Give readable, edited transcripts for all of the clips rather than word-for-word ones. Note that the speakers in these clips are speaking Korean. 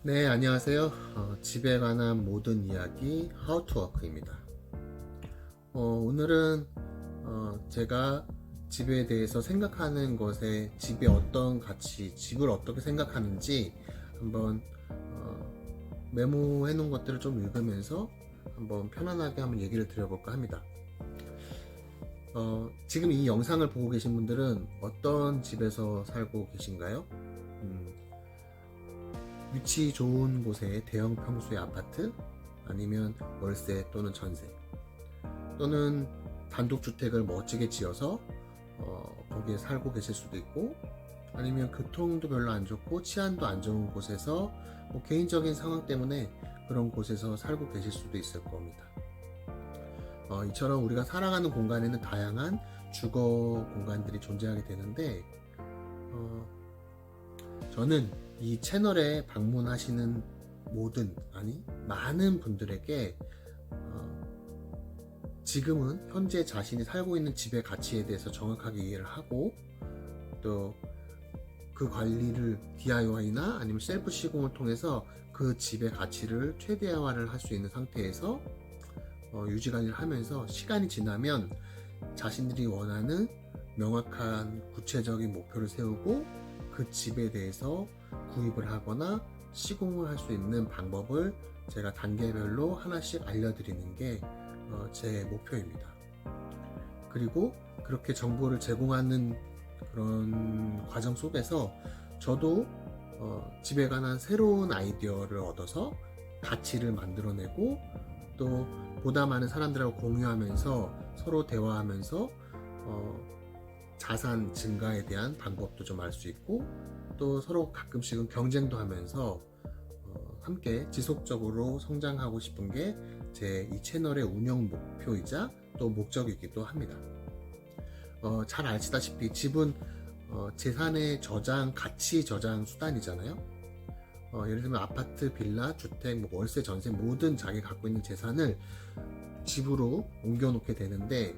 네, 안녕하세요. 집에 관한 모든 이야기 How to Work입니다. 오늘은 제가 집에 대해서 생각하는 것에 집에 어떤 가치, 집을 어떻게 생각하는지 한번 메모해 놓은 것들을 좀 읽으면서 한번 편안하게 한번 얘기를 드려볼까 합니다. 지금 이 영상을 보고 계신 분들은 어떤 집에서 살고 계신가요? 위치 좋은 곳의 대형 평수의 아파트, 아니면 월세 또는 전세, 또는 단독주택을 멋지게 지어서 거기에 살고 계실 수도 있고, 아니면 교통도 별로 안 좋고 치안도 안 좋은 곳에서 뭐 개인적인 상황 때문에 그런 곳에서 살고 계실 수도 있을 겁니다. 이처럼 우리가 살아가는 공간에는 다양한 주거 공간들이 존재하게 되는데, 저는 이 채널에 방문하시는 많은 분들에게 지금은 현재 자신이 살고 있는 집의 가치에 대해서 정확하게 이해를 하고, 또 그 관리를 DIY나 아니면 셀프 시공을 통해서 그 집의 가치를 최대화를 할 수 있는 상태에서 유지 관리를 하면서 시간이 지나면 자신들이 원하는 명확한 구체적인 목표를 세우고 그 집에 대해서 구입을 하거나 시공을 할 수 있는 방법을 제가 단계별로 하나씩 알려드리는 게 제 목표입니다. 그리고 그렇게 정보를 제공하는 그런 과정 속에서 저도 집에 관한 새로운 아이디어를 얻어서 가치를 만들어내고, 또 보다 많은 사람들하고 공유하면서 서로 대화하면서 자산 증가에 대한 방법도 좀 알 수 있고, 또 서로 가끔씩은 경쟁도 하면서 함께 지속적으로 성장하고 싶은 게 제 이 채널의 운영 목표이자 또 목적이기도 합니다. 잘 아시다시피 집은 재산의 저장, 가치 저장 수단이잖아요. 예를 들면 아파트, 빌라, 주택, 뭐 월세, 전세 모든 자기 갖고 있는 재산을 집으로 옮겨 놓게 되는데,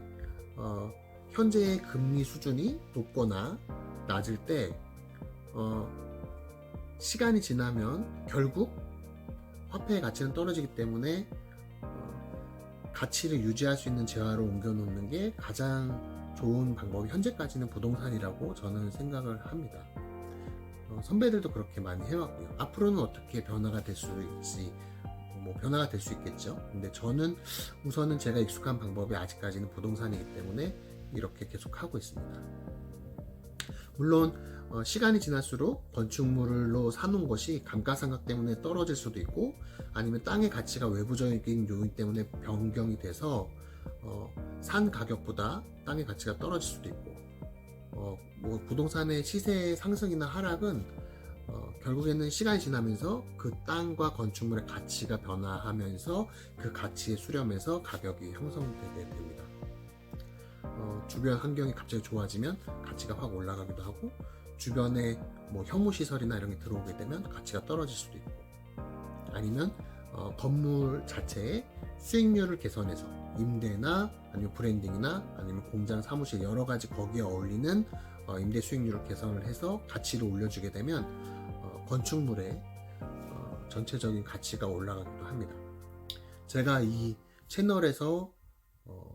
현재의 금리 수준이 높거나 낮을 때 시간이 지나면 결국 화폐의 가치는 떨어지기 때문에 가치를 유지할 수 있는 재화로 옮겨 놓는 게 가장 좋은 방법이 현재까지는 부동산이라고 저는 생각을 합니다. 선배들도 그렇게 많이 해왔고요. 앞으로는 어떻게 변화가 될 수 있을지, 뭐 변화가 될 수 있겠죠. 근데 저는 우선은 제가 익숙한 방법이 아직까지는 부동산이기 때문에 이렇게 계속 하고 있습니다. 물론 시간이 지날수록 건축물로 사놓은 것이 감가상각 때문에 떨어질 수도 있고, 아니면 땅의 가치가 외부적인 요인 때문에 변경이 돼서 산 가격보다 땅의 가치가 떨어질 수도 있고, 뭐 부동산의 시세의 상승이나 하락은 결국에는 시간이 지나면서 그 땅과 건축물의 가치가 변화하면서 그 가치에 수렴해서 가격이 형성되게 됩니다. 주변 환경이 갑자기 좋아지면 가치가 확 올라가기도 하고, 주변에 뭐 혐오시설이나 이런 게 들어오게 되면 가치가 떨어질 수도 있고, 아니면 건물 자체의 수익률을 개선해서 임대나 아니면 브랜딩이나 아니면 공장, 사무실 여러 가지 거기에 어울리는 임대 수익률을 개선을 해서 가치를 올려주게 되면 건축물의 전체적인 가치가 올라가기도 합니다. 제가 이 채널에서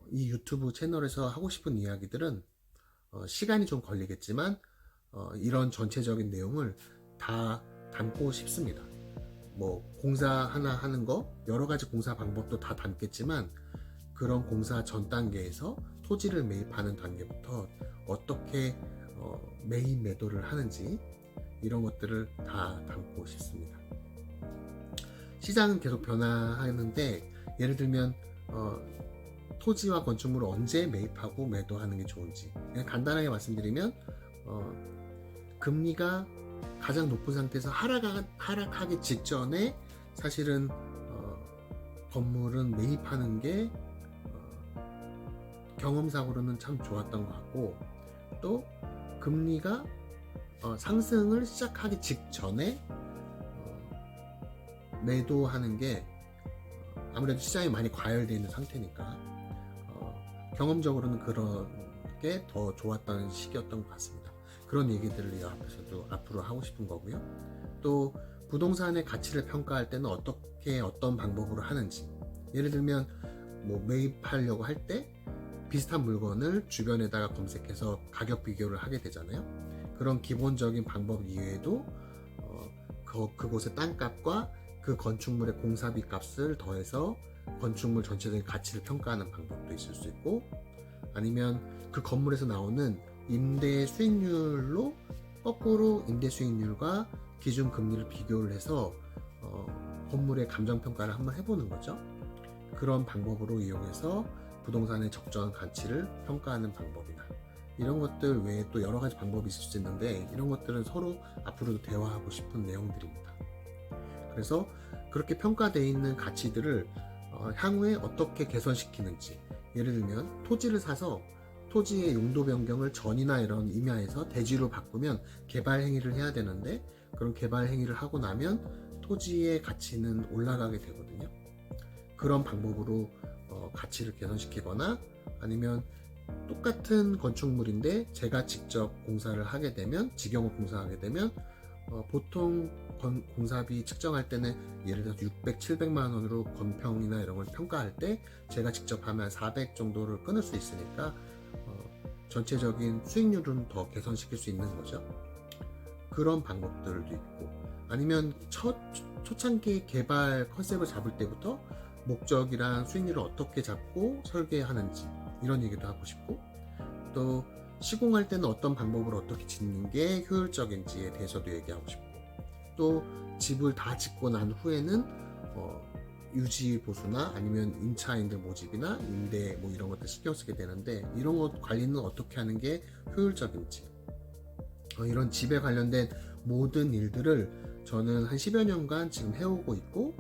이 유튜브 채널에서 하고 싶은 이야기들은 시간이 좀 걸리겠지만 이런 전체적인 내용을 다 담고 싶습니다. 뭐 공사 하나 하는 거, 여러 가지 공사 방법도 다 담겠지만, 그런 공사 전 단계에서 토지를 매입하는 단계부터 어떻게 매입 매도를 하는지 이런 것들을 다 담고 싶습니다. 시장은 계속 변화하는데, 예를 들면 토지와 건축물을 언제 매입하고 매도하는 게 좋은지 그냥 간단하게 말씀드리면, 금리가 가장 높은 상태에서 하락하기 직전에 사실은 건물은 매입하는 게 경험상으로는 참 좋았던 것 같고, 또 금리가 상승을 시작하기 직전에 매도하는 게 아무래도 시장이 많이 과열되어 있는 상태니까 경험적으로는 그런 게 더 좋았던 시기였던 것 같습니다. 그런 얘기들을 이 앞에서도 앞으로 하고 싶은 거고요. 또 부동산의 가치를 평가할 때는 어떤 방법으로 하는지, 예를 들면 뭐 매입하려고 할 때 비슷한 물건을 주변에다가 검색해서 가격 비교를 하게 되잖아요. 그런 기본적인 방법 이외에도 그곳의 땅값과 그 건축물의 공사비 값을 더해서 건축물 전체적인 가치를 평가하는 방법도 있을 수 있고, 아니면 그 건물에서 나오는 임대 수익률로 거꾸로 임대 수익률과 기준 금리를 비교를 해서 건물의 감정 평가를 한번 해보는 거죠. 그런 방법으로 이용해서 부동산의 적정한 가치를 평가하는 방법이나 이런 것들 외에 또 여러 가지 방법이 있을 수 있는데, 이런 것들은 서로 앞으로도 대화하고 싶은 내용들입니다. 그래서 그렇게 평가되어 있는 가치들을 향후에 어떻게 개선시키는지, 예를 들면 토지를 사서 토지의 용도 변경을 전이나 이런 임야에서 대지로 바꾸면 개발 행위를 해야 되는데, 그런 개발 행위를 하고 나면 토지의 가치는 올라가게 되거든요. 그런 방법으로 가치를 개선시키거나, 아니면 똑같은 건축물인데 제가 직접 공사를 하게 되면, 직영을 공사하게 되면 보통 공사비 측정할 때는 예를 들어서 600, 700만 원으로 건평이나 이런 걸 평가할 때 제가 직접 하면 400 정도를 끊을 수 있으니까 전체적인 수익률은 더 개선시킬 수 있는 거죠. 그런 방법들도 있고, 아니면 초창기 개발 컨셉을 잡을 때부터 목적이랑 수익률을 어떻게 잡고 설계하는지 이런 얘기도 하고 싶고, 또 시공할 때는 어떤 방법으로 어떻게 짓는 게 효율적인지에 대해서도 얘기하고 싶고, 또 집을 다 짓고 난 후에는 유지 보수나 아니면 임차인들 모집이나 임대 뭐 이런 것들 신경 쓰게 되는데, 이런 것 관리는 어떻게 하는 게 효율적인지, 이런 집에 관련된 모든 일들을 저는 한 10여 년간 지금 해오고 있고,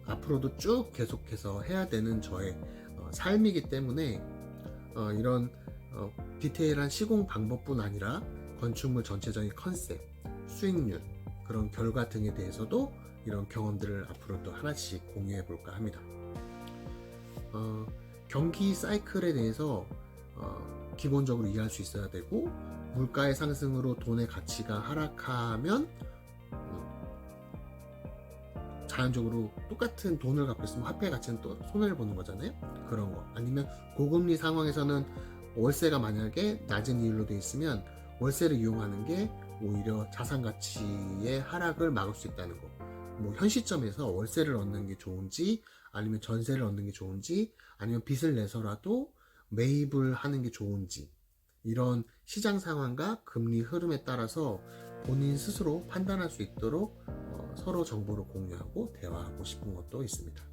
앞으로도 쭉 계속해서 해야 되는 저의 삶이기 때문에 이런 디테일한 시공 방법뿐 아니라 건축물 전체적인 컨셉, 수익률, 그런 결과 등에 대해서도 이런 경험들을 앞으로 또 하나씩 공유해 볼까 합니다. 경기 사이클에 대해서 기본적으로 이해할 수 있어야 되고, 물가의 상승으로 돈의 가치가 하락하면 자연적으로 똑같은 돈을 갖고 있으면 화폐 가치는 또 손해를 보는 거잖아요. 그런 거. 아니면 고금리 상황에서는 월세가 만약에 낮은 이율로 돼 있으면 월세를 이용하는 게 오히려 자산 가치의 하락을 막을 수 있다는 거. 뭐 현 시점에서 월세를 얻는 게 좋은지, 아니면 전세를 얻는 게 좋은지, 아니면 빚을 내서라도 매입을 하는 게 좋은지, 이런 시장 상황과 금리 흐름에 따라서 본인 스스로 판단할 수 있도록 서로 정보를 공유하고 대화하고 싶은 것도 있습니다.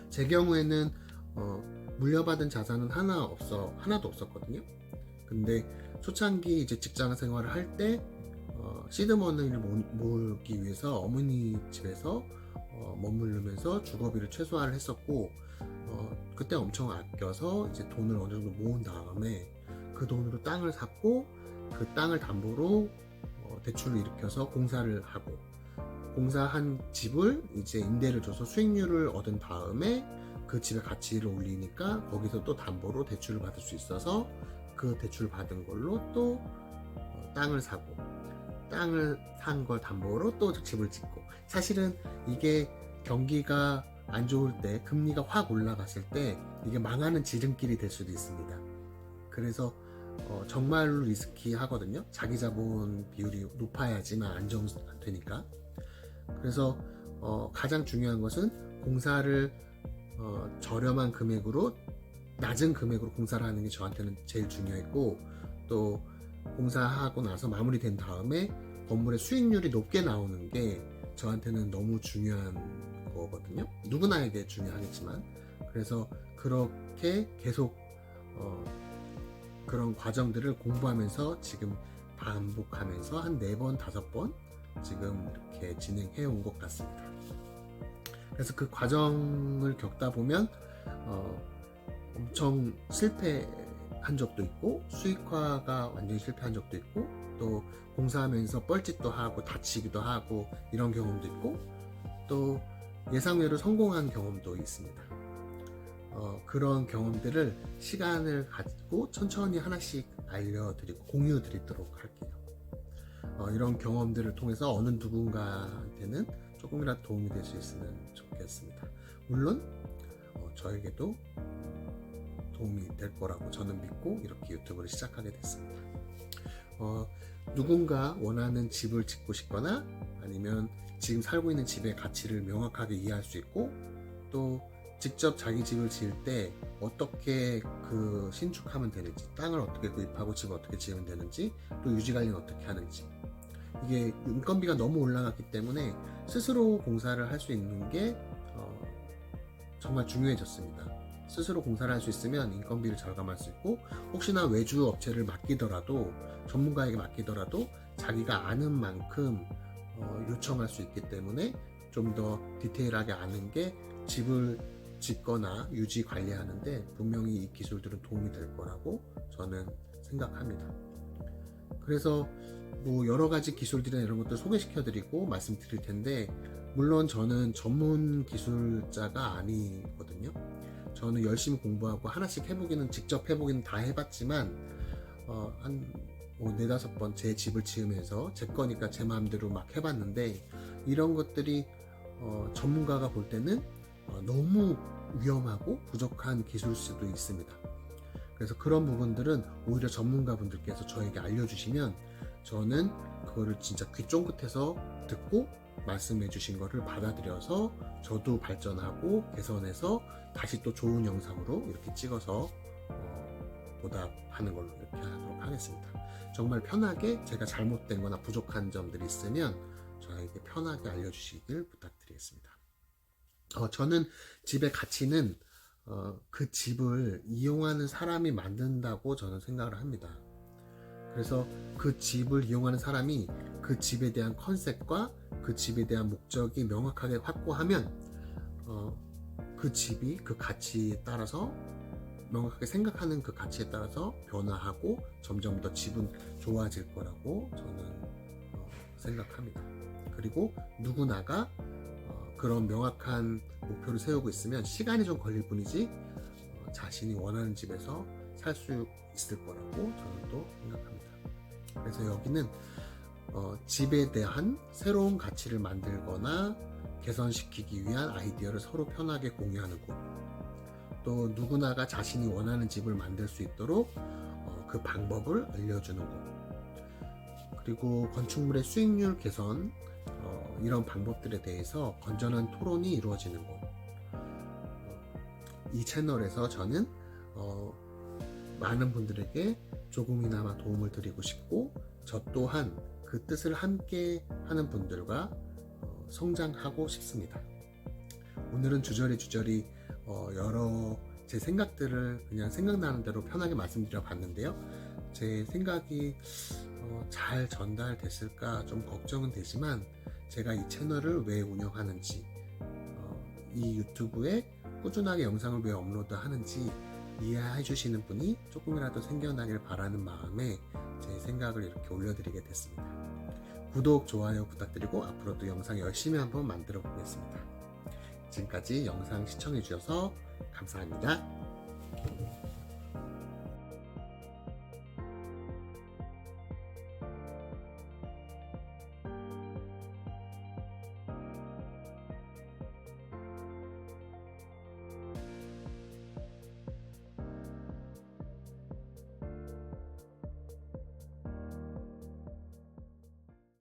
제 경우에는 물려받은 자산은 하나도 없었거든요. 근데 초창기 이제 직장 생활을 할 때 시드머니를 모으기 위해서 어머니 집에서 머무르면서 주거비를 최소화를 했었고, 그때 엄청 아껴서 이제 돈을 어느 정도 모은 다음에 그 돈으로 땅을 샀고, 그 땅을 담보로 대출을 일으켜서 공사를 하고, 공사한 집을 이제 임대를 줘서 수익률을 얻은 다음에 그 집의 가치를 올리니까 거기서 또 담보로 대출을 받을 수 있어서 그 대출 받은 걸로 또 땅을 사고, 땅을 산 걸 담보로 또 집을 짓고, 사실은 이게 경기가 안 좋을 때, 금리가 확 올라갔을 때 이게 망하는 지름길이 될 수도 있습니다. 그래서 정말로 리스키하거든요. 자기 자본 비율이 높아야지만 안정되니까. 그래서 가장 중요한 것은 공사를 저렴한 금액으로, 낮은 금액으로 공사를 하는 게 저한테는 제일 중요했고, 또 공사하고 나서 마무리된 다음에 건물의 수익률이 높게 나오는 게 저한테는 너무 중요한 거거든요. 누구나에게 중요하겠지만. 그래서 그렇게 계속 그런 과정들을 공부하면서 지금 반복하면서 한 4번, 5번 지금 이렇게 진행해 온 것 같습니다. 그래서 그 과정을 겪다 보면 엄청 실패한 적도 있고, 수익화가 완전히 실패한 적도 있고, 또 공사하면서 뻘짓도 하고 다치기도 하고 이런 경험도 있고, 또 예상외로 성공한 경험도 있습니다. 그런 경험들을 시간을 갖고 천천히 하나씩 알려드리고 공유드리도록 할게요. 이런 경험들을 통해서 어느 누군가한테는 조금이라도 도움이 될 수 있으면 좋겠습니다. 물론 저에게도 도움이 될 거라고 저는 믿고 이렇게 유튜브를 시작하게 됐습니다. 누군가 원하는 집을 짓고 싶거나 아니면 지금 살고 있는 집의 가치를 명확하게 이해할 수 있고, 또 직접 자기 집을 지을 때 어떻게 그 신축하면 되는지, 땅을 어떻게 구입하고 집을 어떻게 지으면 되는지, 또 유지관리는 어떻게 하는지, 이게 인건비가 너무 올라갔기 때문에 스스로 공사를 할 수 있는 게 정말 중요해졌습니다. 스스로 공사를 할 수 있으면 인건비를 절감할 수 있고, 혹시나 외주 업체를 맡기더라도, 전문가에게 맡기더라도 자기가 아는 만큼 요청할 수 있기 때문에 좀 더 디테일하게 아는 게 집을 짓거나 유지 관리하는데 분명히 이 기술들은 도움이 될 거라고 저는 생각합니다. 그래서 뭐 여러 가지 기술들이나 이런 것들 소개시켜 드리고 말씀드릴 텐데, 물론 저는 전문 기술자가 아니거든요. 저는 열심히 공부하고 하나씩 직접 해보기는 다 해봤지만 한 4-5번 제 집을 지으면서 제 거니까 제 마음대로 막 해봤는데, 이런 것들이 전문가가 볼 때는 너무 위험하고 부족한 기술일 수도 있습니다. 그래서 그런 부분들은 오히려 전문가분들께서 저에게 알려주시면 저는 그거를 진짜 귀 쫑긋해서 듣고 말씀해 주신 거를 받아들여서 저도 발전하고 개선해서 다시 또 좋은 영상으로 이렇게 찍어서 보답하는 걸로 이렇게 하도록 하겠습니다. 정말 편하게 제가 잘못된 거나 부족한 점들이 있으면 저에게 편하게 알려주시길 부탁드리겠습니다. 저는 집의 가치는 그 집을 이용하는 사람이 만든다고 저는 생각을 합니다. 그래서 그 집을 이용하는 사람이 그 집에 대한 컨셉과 그 집에 대한 목적이 명확하게 확고하면 그 집이 그 가치에 따라서, 명확하게 생각하는 그 가치에 따라서 변화하고 점점 더 집은 좋아질 거라고 저는 생각합니다. 그리고 누구나가 그런 명확한 목표를 세우고 있으면 시간이 좀 걸릴 뿐이지 자신이 원하는 집에서 살 수 있을 거라고 저는 또 생각합니다. 그래서 여기는 집에 대한 새로운 가치를 만들거나 개선시키기 위한 아이디어를 서로 편하게 공유하는 곳, 또 누구나가 자신이 원하는 집을 만들 수 있도록 그 방법을 알려주는 곳, 그리고 건축물의 수익률 개선, 이런 방법들에 대해서 건전한 토론이 이루어지는 곳. 이 채널에서 저는 많은 분들에게 조금이나마 도움을 드리고 싶고, 저 또한 그 뜻을 함께 하는 분들과 성장하고 싶습니다. 오늘은 주저리 여러 제 생각들을 그냥 생각나는 대로 편하게 말씀드려 봤는데요. 제 생각이 잘 전달됐을까 좀 걱정은 되지만, 제가 이 채널을 왜 운영하는지, 이 유튜브에 꾸준하게 영상을 왜 업로드하는지 이해해 주시는 분이 조금이라도 생겨나길 바라는 마음에 제 생각을 이렇게 올려드리게 됐습니다. 구독, 좋아요 부탁드리고 앞으로도 영상 열심히 한번 만들어 보겠습니다. 지금까지 영상 시청해 주셔서 감사합니다.